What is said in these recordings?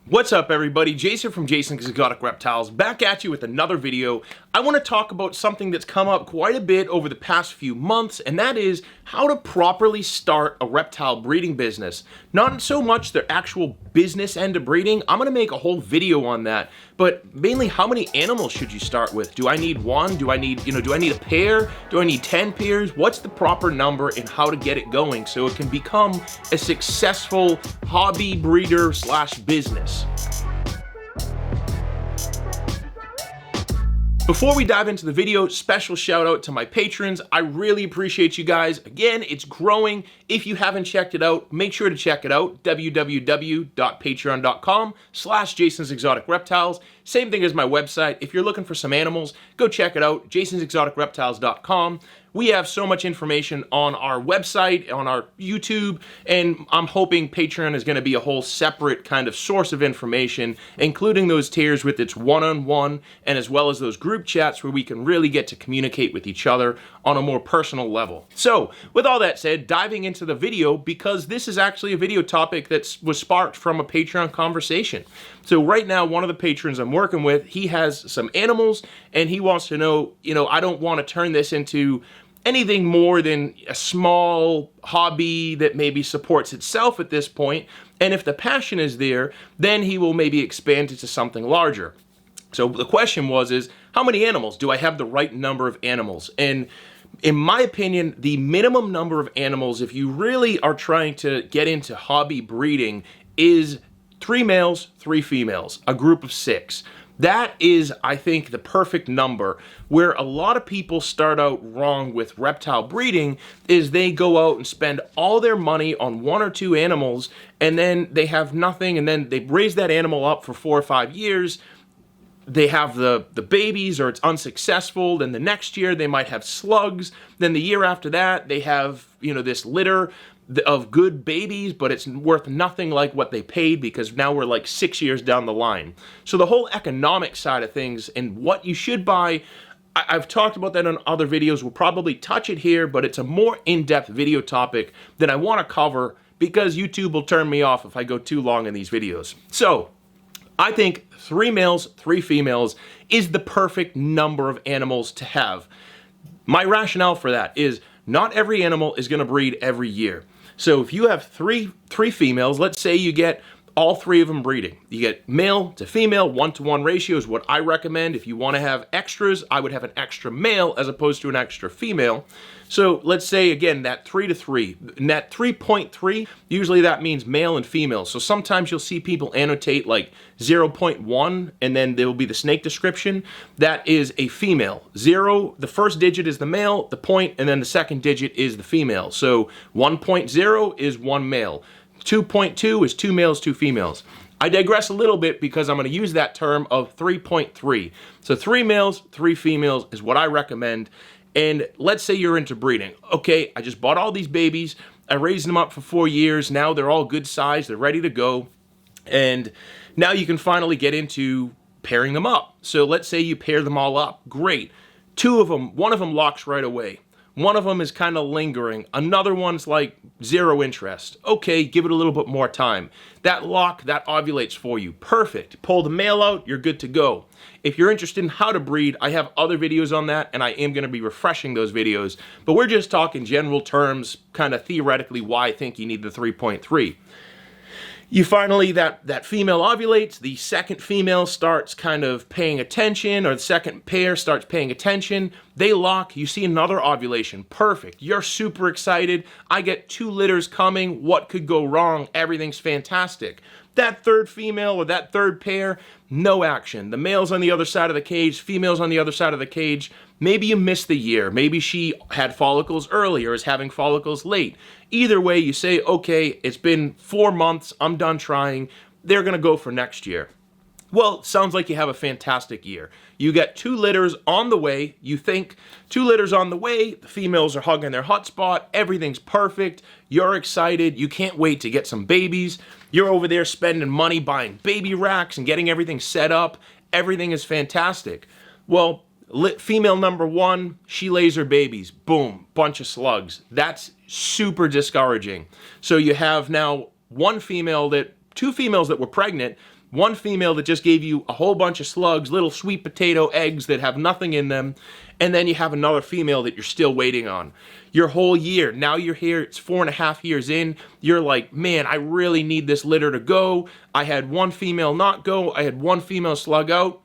What's up, everybody? Jason from Jason's Exotic Reptiles back at you with another video. I want to talk about something that's come up quite a bit over the past few months, and that is how to properly start a reptile breeding business. Not so much the actual business end of breeding. I'm going to make a whole video on that, but mainly how many animals should you start with? Do I need one? Do I need a pair? Do I need 10 pairs? What's the proper number and how to get it going so it can become a successful hobby breeder slash business? Before we dive into the video, special shout out to my patrons. I really appreciate you guys. Again, it's growing. If you haven't checked it out, make sure to check it out. www.patreon.com/Jason's Exotic Reptiles. Same thing as my website. If you're looking for some animals, go check it out. jasonsexoticreptiles.com. We have so much information on our website, on our YouTube, and I'm hoping Patreon is going to be a whole separate kind of source of information, including those tiers with its one-on-one, and as well as those group chats where we can really get to communicate with each other on a more personal level. So, with all that said, diving into the video, because this is actually a video topic that was sparked from a Patreon conversation. So right now, one of the patrons I'm working with, he has some animals, and he wants to know, I don't want to turn this into anything more than a small hobby that maybe supports itself at this point, and if the passion is there, then he will maybe expand it to something larger. So the question is how many animals? Do I have the right number of animals? And in my opinion, the minimum number of animals, if you really are trying to get into hobby breeding, is 3 males, 3 females, a group of 6. That is, I think, the perfect number. Where a lot of people start out wrong with reptile breeding is they go out and spend all their money on 1 or 2 animals, and then they have nothing, and then they raise that animal up for 4 or 5 years. They have the babies, or it's unsuccessful. Then the next year they might have slugs. Then the year after that they have this litter of good babies, but it's worth nothing like what they paid, because now we're like 6 years down the line. So the whole economic side of things and what you should buy, I've talked about that in other videos. We'll probably touch it here, but it's a more in-depth video topic that I want to cover because YouTube will turn me off if I go too long in these videos. So I think 3 males, 3 females is the perfect number of animals to have. My rationale for that is not every animal is going to breed every year. So if you have three females, let's say you get all 3 of them breeding. You get male to female, 1-to-1 ratio is what I recommend. If you want to have extras, I would have an extra male as opposed to an extra female. So let's say, again, that 3-to-3. And that 3.3, usually that means male and female. So sometimes you'll see people annotate like 0.1, and then there will be the snake description. That is a female. 0, the first digit is the male, the point, and then the second digit is the female. So 1.0 is 1 male. 2.2 is 2 males, 2 females. I digress a little bit because I'm going to use that term of 3.3. So 3 males, 3 females is what I recommend. And let's say you're into breeding. Okay, I just bought all these babies. I raised them up for 4 years. Now they're all good size. They're ready to go. And now you can finally get into pairing them up. So let's say you pair them all up. Great. 2 of them, one of them locks right away. One of them is kind of lingering. Another one's like 0 interest. Okay, give it a little bit more time. That lock, that ovulates for you. Perfect. Pull the male out, you're good to go. If you're interested in how to breed, I have other videos on that, and I am going to be refreshing those videos. But we're just talking general terms, kind of theoretically why I think you need the 3.3. You finally, that female ovulates, the second female starts kind of paying attention, or the second pair starts paying attention. They lock, you see another ovulation. Perfect. You're super excited. I get 2 litters coming. What could go wrong? Everything's fantastic. That third female or that third pair, no action. The male's on the other side of the cage, female's on the other side of the cage. Maybe you missed the year. Maybe she had follicles early or is having follicles late. Either way, you say, okay, it's been 4 months, I'm done trying. They're going to go for next year. Well, sounds like you have a fantastic year. You get 2 litters on the way. You think 2 litters on the way, the females are hugging their hot spot, everything's perfect, you're excited, you can't wait to get some babies. You're over there spending money buying baby racks and getting everything set up. Everything is fantastic. Well, female number 1, she lays her babies. Boom, bunch of slugs. That's super discouraging. So you have now 2 females that were pregnant, one female that just gave you a whole bunch of slugs, little sweet potato eggs that have nothing in them, and then you have another female that you're still waiting on. Your whole year, now you're here, it's 4.5 years in, you're like, man, I really need this litter to go. I had one female not go, I had one female slug out.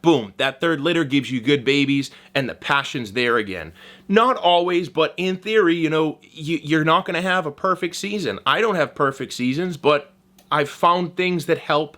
Boom, that third litter gives you good babies, and the passion's there again. Not always, but in theory, you know, you're not going to have a perfect season. I don't have perfect seasons, but I've found things that help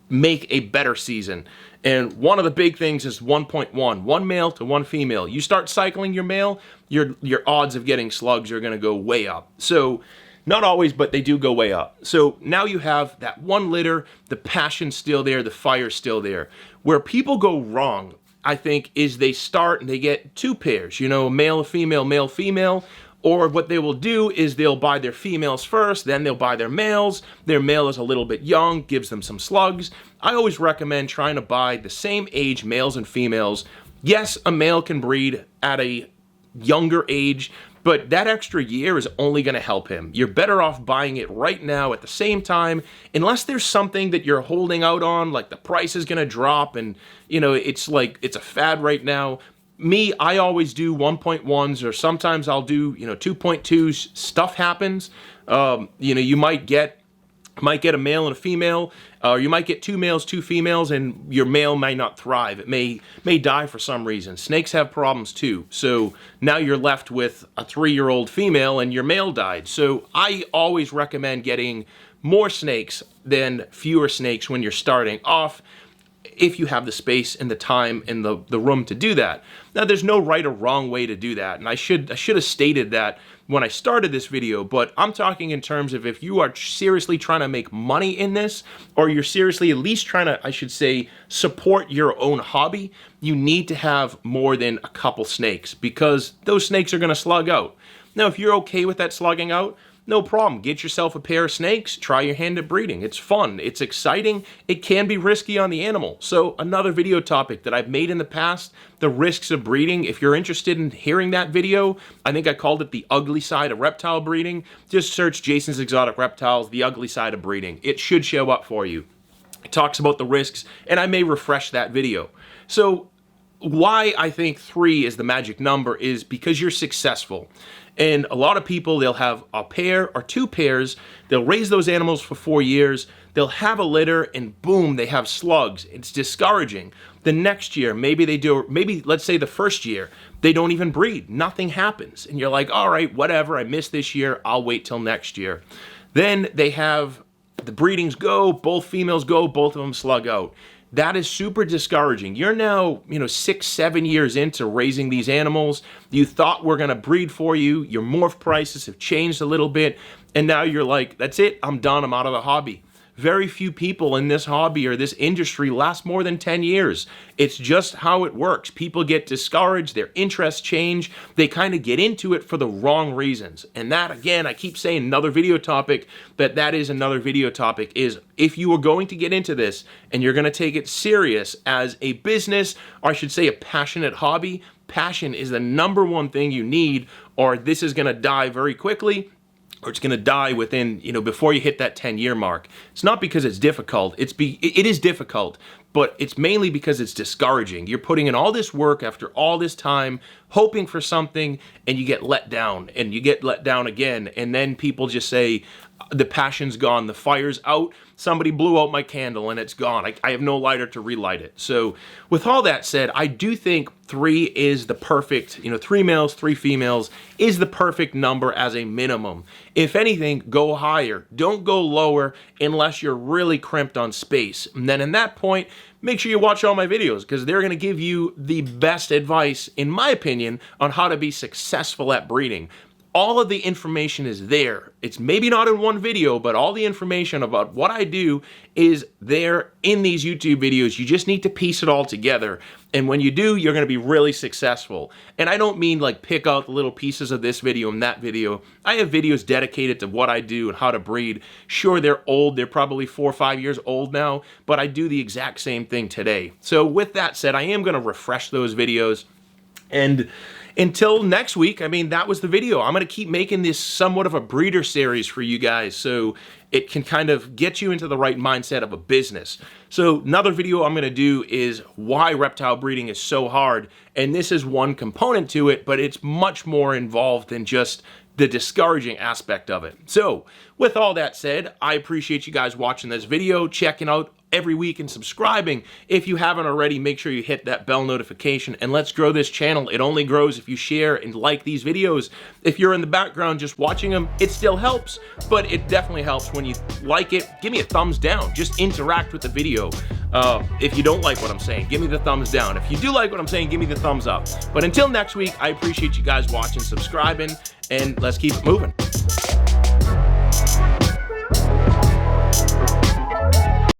make a better season. And one of the big things is 1.1, one male to one female. You start cycling your male, your odds of getting slugs are going to go way up. So not always, but they do go way up. So now you have that one litter, the passion's still there, the fire's still there. Where people go wrong, I think, is they start and they get two pairs, you know, male, female, or what they will do is they'll buy their females first, then they'll buy their males. Their male is a little bit young, gives them some slugs. I always recommend trying to buy the same age males and females. Yes, a male can breed at a younger age, but that extra year is only going to help him. You're better off buying it right now at the same time, unless there's something that you're holding out on, like the price is going to drop and, you know, it's like it's a fad right now. Me, I always do 1.1s, or sometimes I'll do, you know, 2.2s. Stuff happens. You know, you might get a male and a female, or you might get two males, two females, and your male may not thrive. It may die for some reason. Snakes have problems too. So now you're left with a 3-year-old female and your male died. So I always recommend getting more snakes than fewer snakes when you're starting off, if you have the space and the time and the room to do that. Now, there's no right or wrong way to do that, and I should have stated that when I started this video, but I'm talking in terms of if you are seriously trying to make money in this, or you're seriously at least trying to, I should say, support your own hobby, you need to have more than a couple snakes, because those snakes are going to slug out. Now, if you're okay with that slugging out, no problem. Get yourself a pair of snakes, try your hand at breeding. It's fun, it's exciting, it can be risky on the animal. So another video topic that I've made in the past, the risks of breeding. If you're interested in hearing that video, I think I called it the ugly side of reptile breeding. Just search Jason's Exotic Reptiles, the ugly side of breeding. It should show up for you. It talks about the risks, and I may refresh that video. So why I think 3 is the magic number is because you're successful. And a lot of people, they'll have a pair or 2 pairs, they'll raise those animals for 4 years, they'll have a litter, and boom, they have slugs. It's discouraging. The next year, maybe let's say the first year, they don't even breed. Nothing happens. And you're like, all right, whatever, I missed this year, I'll wait till next year. Then they have, the breedings go, both females go, both of them slug out. That is super discouraging. You're now, 6, 7 years into raising these animals. You thought we're gonna breed for you. Your morph prices have changed a little bit. And now you're like, that's it, I'm done, I'm out of the hobby. Very few people in this hobby or this industry last more than 10 years. It's just how it works. People get discouraged, their interests change, they kind of get into it for the wrong reasons. And that, again, I keep saying another video topic, but that is another video topic, is if you are going to get into this and you're going to take it serious as a business, or I should say a passionate hobby, passion is the #1 thing you need, or this is going to die very quickly, or it's going to die within, before you hit that 10-year mark. It's not because it's difficult. It is difficult, but it's mainly because it's discouraging. You're putting in all this work after all this time, hoping for something, and you get let down, and you get let down again, and then people just say, the passion's gone, the fire's out, somebody blew out my candle and it's gone. I have no lighter to relight it. So with all that said, I do think 3 is the perfect, 3 males, 3 females is the perfect number as a minimum. If anything, go higher. Don't go lower unless you're really crimped on space. And then in that point, make sure you watch all my videos, because they're going to give you the best advice, in my opinion, on how to be successful at breeding. All of the information is there. It's maybe not in one video, but all the information about what I do is there in these YouTube videos. You just need to piece it all together. And when you do, you're going to be really successful. And I don't mean like pick out the little pieces of this video and that video. I have videos dedicated to what I do and how to breed. Sure, they're old. They're probably 4 or 5 years old now, but I do the exact same thing today. So with that said, I am going to refresh those videos. And until next week, that was the video. I'm going to keep making this somewhat of a breeder series for you guys. So it can kind of get you into the right mindset of a business. So another video I'm going to do is why reptile breeding is so hard, and this is one component to it, but it's much more involved than just the discouraging aspect of it. So with all that said, I appreciate you guys watching this video, checking out every week and subscribing. If you haven't already, make sure you hit that bell notification and let's grow this channel. It only grows if you share and like these videos. If you're in the background just watching them, it still helps, but it definitely helps when you like it. Give me a thumbs down. Just interact with the video. If you don't like what I'm saying, give me the thumbs down. If you do like what I'm saying, give me the thumbs up. But until next week, I appreciate you guys watching, subscribing, and let's keep it moving.